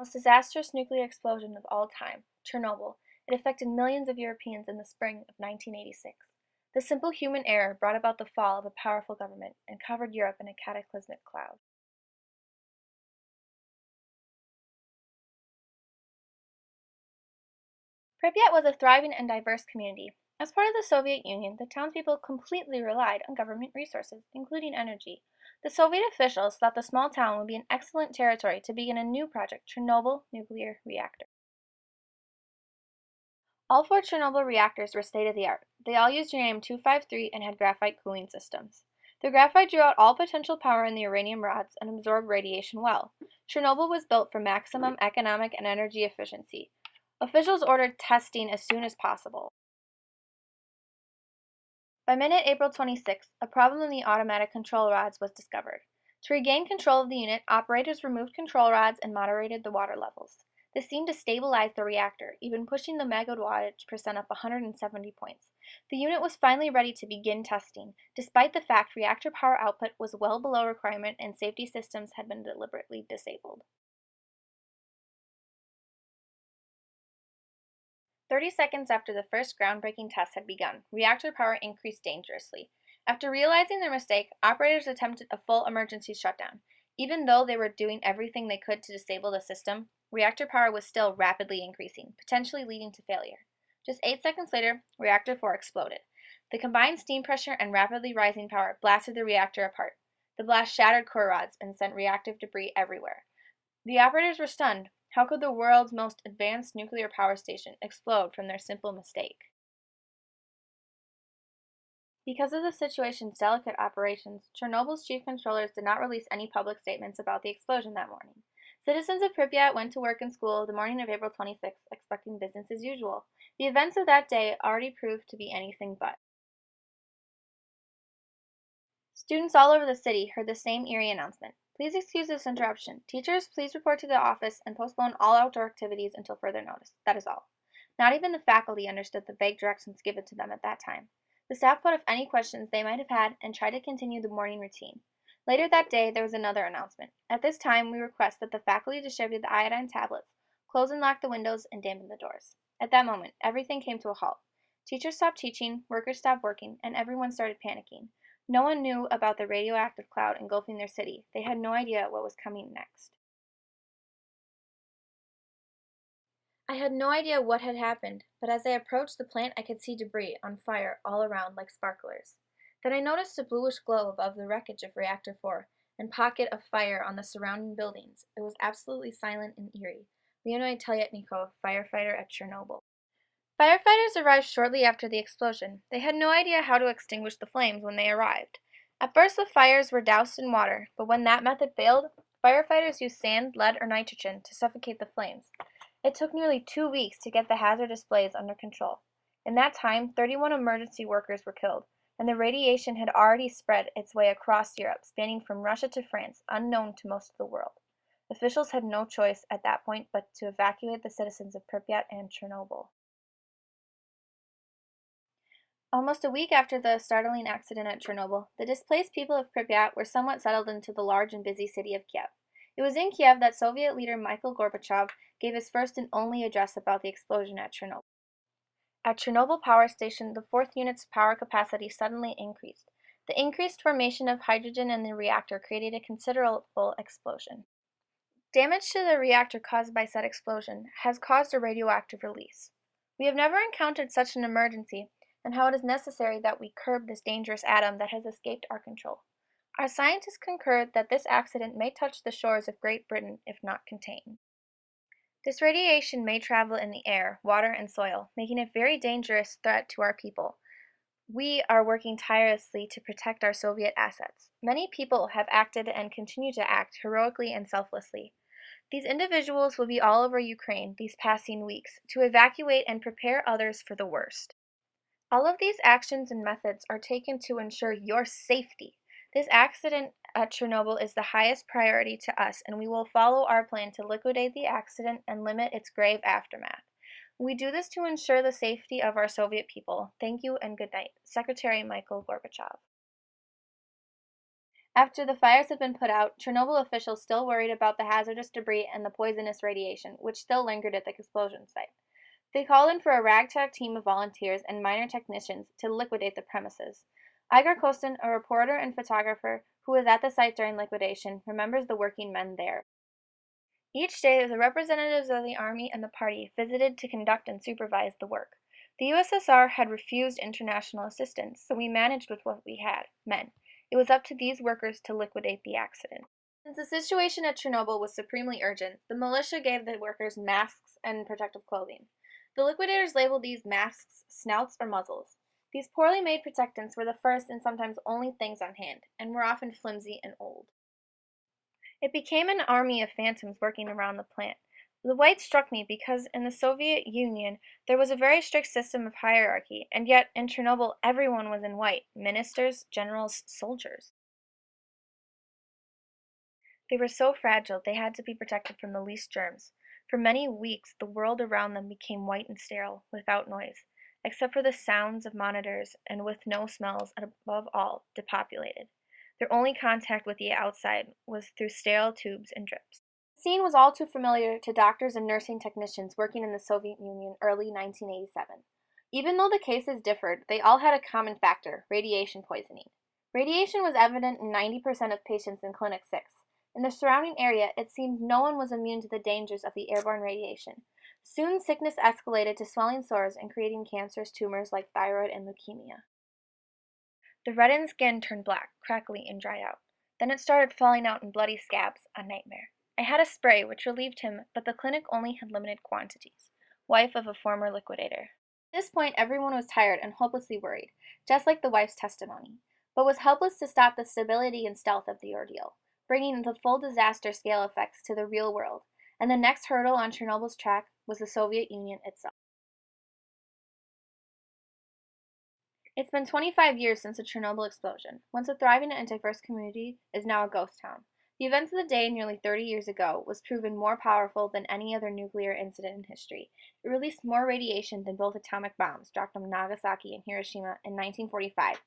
Most disastrous nuclear explosion of all time, Chernobyl. It affected millions of Europeans in the spring of 1986. The simple human error brought about the fall of a powerful government and covered Europe in a cataclysmic cloud. Pripyat was a thriving and diverse community. As part of the Soviet Union, the townspeople completely relied on government resources, including energy. The Soviet officials thought the small town would be an excellent territory to begin a new project, Chernobyl nuclear reactor. All four Chernobyl reactors were state-of-the-art. They all used uranium-253 and had graphite cooling systems. The graphite drew out all potential power in the uranium rods and absorbed radiation well. Chernobyl was built for maximum economic and energy efficiency. Officials ordered testing as soon as possible. By midnight April 26, a problem in the automatic control rods was discovered. To regain control of the unit, operators removed control rods and moderated the water levels. This seemed to stabilize the reactor, even pushing the megawatt percent up 170 points. The unit was finally ready to begin testing, despite the fact reactor power output was well below requirement and safety systems had been deliberately disabled. 30 seconds after the first groundbreaking test had begun, reactor power increased dangerously. After realizing their mistake, operators attempted a full emergency shutdown. Even though they were doing everything they could to disable the system, reactor power was still rapidly increasing, potentially leading to failure. Just 8 seconds later, reactor 4 exploded. The combined steam pressure and rapidly rising power blasted the reactor apart. The blast shattered core rods and sent reactive debris everywhere. The operators were stunned. How could the world's most advanced nuclear power station explode from their simple mistake? Because of the situation's delicate operations, Chernobyl's chief controllers did not release any public statements about the explosion that morning. Citizens of Pripyat went to work and school the morning of April 26, expecting business as usual. The events of that day already proved to be anything but. Students all over the city heard the same eerie announcement. Please excuse this interruption. Teachers, please report to the office and postpone all outdoor activities until further notice. That is all. Not even the faculty understood the vague directions given to them at that time. The staff put off any questions they might have had and tried to continue the morning routine. Later that day, there was another announcement. At this time, we request that the faculty distribute the iodine tablets, close and lock the windows, and dampen the doors. At that moment, everything came to a halt. Teachers stopped teaching, workers stopped working, and everyone started panicking. No one knew about the radioactive cloud engulfing their city. They had no idea what was coming next. I had no idea what had happened, but as I approached the plant I could see debris on fire all around like sparklers. Then I noticed a bluish glow above the wreckage of Reactor 4 and pocket of fire on the surrounding buildings. It was absolutely silent and eerie. Leonid Telyetnikov, firefighter at Chernobyl. Firefighters arrived shortly after the explosion. They had no idea how to extinguish the flames when they arrived. At first, the fires were doused in water, but when that method failed, firefighters used sand, lead, or nitrogen to suffocate the flames. It took nearly 2 weeks to get the hazardous blaze under control. In that time, 31 emergency workers were killed, and the radiation had already spread its way across Europe, spanning from Russia to France, unknown to most of the world. Officials had no choice at that point but to evacuate the citizens of Pripyat and Chernobyl. Almost a week after the startling accident at Chernobyl, the displaced people of Pripyat were somewhat settled into the large and busy city of Kiev. It was in Kiev that Soviet leader Mikhail Gorbachev gave his first and only address about the explosion at Chernobyl. At Chernobyl Power Station, the fourth unit's power capacity suddenly increased. The increased formation of hydrogen in the reactor created a considerable explosion. Damage to the reactor caused by said explosion has caused a radioactive release. We have never encountered such an emergency, and how it is necessary that we curb this dangerous atom that has escaped our control. Our scientists concur that this accident may touch the shores of Great Britain if not contained. This radiation may travel in the air, water, and soil, making a very dangerous threat to our people. We are working tirelessly to protect our Soviet assets. Many people have acted and continue to act heroically and selflessly. These individuals will be all over Ukraine these passing weeks to evacuate and prepare others for the worst. All of these actions and methods are taken to ensure your safety. This accident at Chernobyl is the highest priority to us, and we will follow our plan to liquidate the accident and limit its grave aftermath. We do this to ensure the safety of our Soviet people. Thank you and good night. Secretary Mikhail Gorbachev. After the fires had been put out, Chernobyl officials still worried about the hazardous debris and the poisonous radiation, which still lingered at the explosion site. They called in for a ragtag team of volunteers and minor technicians to liquidate the premises. Igor Kostin, a reporter and photographer who was at the site during liquidation, remembers the working men there. Each day, the representatives of the Army and the Party visited to conduct and supervise the work. The USSR had refused international assistance, so we managed with what we had, men. It was up to these workers to liquidate the accident. Since the situation at Chernobyl was supremely urgent, the militia gave the workers masks and protective clothing. The liquidators labeled these masks snouts or muzzles. These poorly made protectants were the first and sometimes only things on hand, and were often flimsy and old. It became an army of phantoms working around the plant. The white struck me because in the Soviet Union there was a very strict system of hierarchy, and yet in Chernobyl everyone was in white: ministers, generals, soldiers. They were so fragile they had to be protected from the least germs. For many weeks the world around them became white and sterile, without noise, except for the sounds of monitors, and with no smells, and above all, depopulated. Their only contact with the outside was through sterile tubes and drips. The scene was all too familiar to doctors and nursing technicians working in the Soviet Union early 1987. Even though the cases differed, they all had a common factor: radiation poisoning. Radiation was evident in 90% of patients in Clinic 6. In the surrounding area, it seemed no one was immune to the dangers of the airborne radiation. Soon sickness escalated to swelling sores and creating cancerous tumors like thyroid and leukemia. The reddened skin turned black, crackly, and dried out. Then it started falling out in bloody scabs, a nightmare. I had a spray which relieved him, but the clinic only had limited quantities. Wife of a former liquidator. At this point, everyone was tired and hopelessly worried, just like the wife's testimony, but was helpless to stop the stability and stealth of the ordeal, bringing the full disaster scale effects to the real world, and the next hurdle on Chernobyl's track was the Soviet Union itself. It's been 25 years since the Chernobyl explosion. Once a thriving and diverse community is now a ghost town. The events of the day nearly 30 years ago was proven more powerful than any other nuclear incident in history. It released more radiation than both atomic bombs dropped on Nagasaki and Hiroshima in 1945,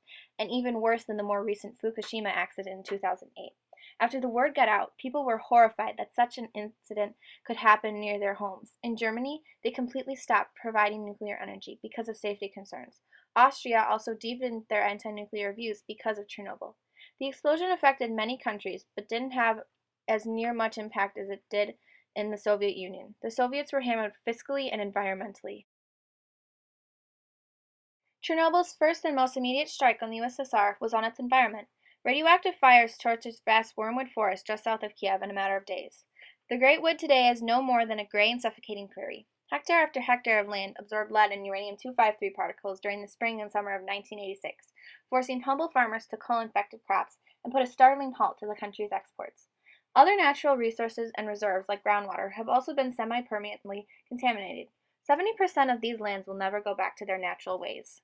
and even worse than the more recent Fukushima accident in 2008. After the word got out, people were horrified that such an incident could happen near their homes. In Germany, they completely stopped providing nuclear energy because of safety concerns. Austria also deepened their anti-nuclear views because of Chernobyl. The explosion affected many countries, but didn't have as near much impact as it did in the Soviet Union. The Soviets were hammered fiscally and environmentally. Chernobyl's first and most immediate strike on the USSR was on its environment. Radioactive fires torched its vast wormwood forest just south of Kiev in a matter of days. The great wood today is no more than a gray and suffocating prairie. Hectare after hectare of land absorbed lead and uranium-253 particles during the spring and summer of 1986, forcing humble farmers to cull infected crops and put a startling halt to the country's exports. Other natural resources and reserves, like groundwater, have also been semi-permanently contaminated. 70% of these lands will never go back to their natural ways.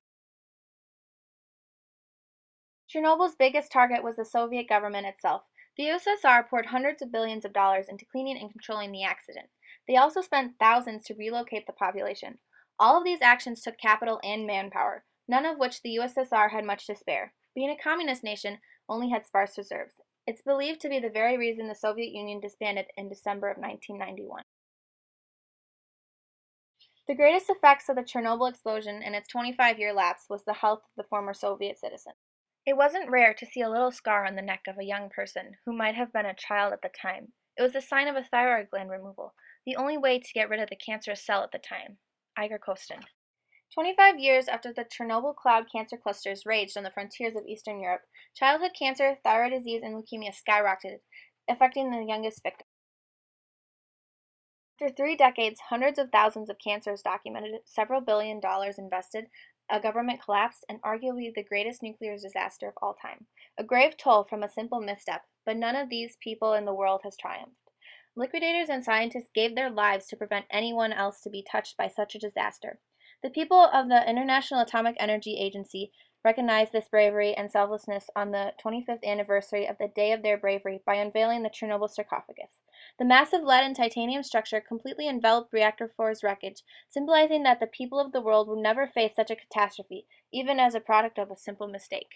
Chernobyl's biggest target was the Soviet government itself. The USSR poured hundreds of billions of dollars into cleaning and controlling the accident. They also spent thousands to relocate the population. All of these actions took capital and manpower, none of which the USSR had much to spare. Being a communist nation, only had sparse reserves. It's believed to be the very reason the Soviet Union disbanded in December of 1991. The greatest effects of the Chernobyl explosion in its 25-year lapse was the health of the former Soviet citizens. It wasn't rare to see a little scar on the neck of a young person who might have been a child at the time. It was the sign of a thyroid gland removal, the only way to get rid of the cancerous cell at the time. Igor Kostin. 25 years after the Chernobyl cloud cancer clusters raged on the frontiers of Eastern Europe, childhood cancer, thyroid disease, and leukemia skyrocketed, affecting the youngest victims. After 3 decades, hundreds of thousands of cancers documented, several $billion invested, a government collapsed, and arguably the greatest nuclear disaster of all time. A grave toll from a simple misstep, but none of these people in the world has triumphed. Liquidators and scientists gave their lives to prevent anyone else to be touched by such a disaster. The people of the International Atomic Energy Agency recognized this bravery and selflessness on the 25th anniversary of the day of their bravery by unveiling the Chernobyl sarcophagus. The massive lead and titanium structure completely enveloped Reactor 4's wreckage, symbolizing that the people of the world would never face such a catastrophe, even as a product of a simple mistake.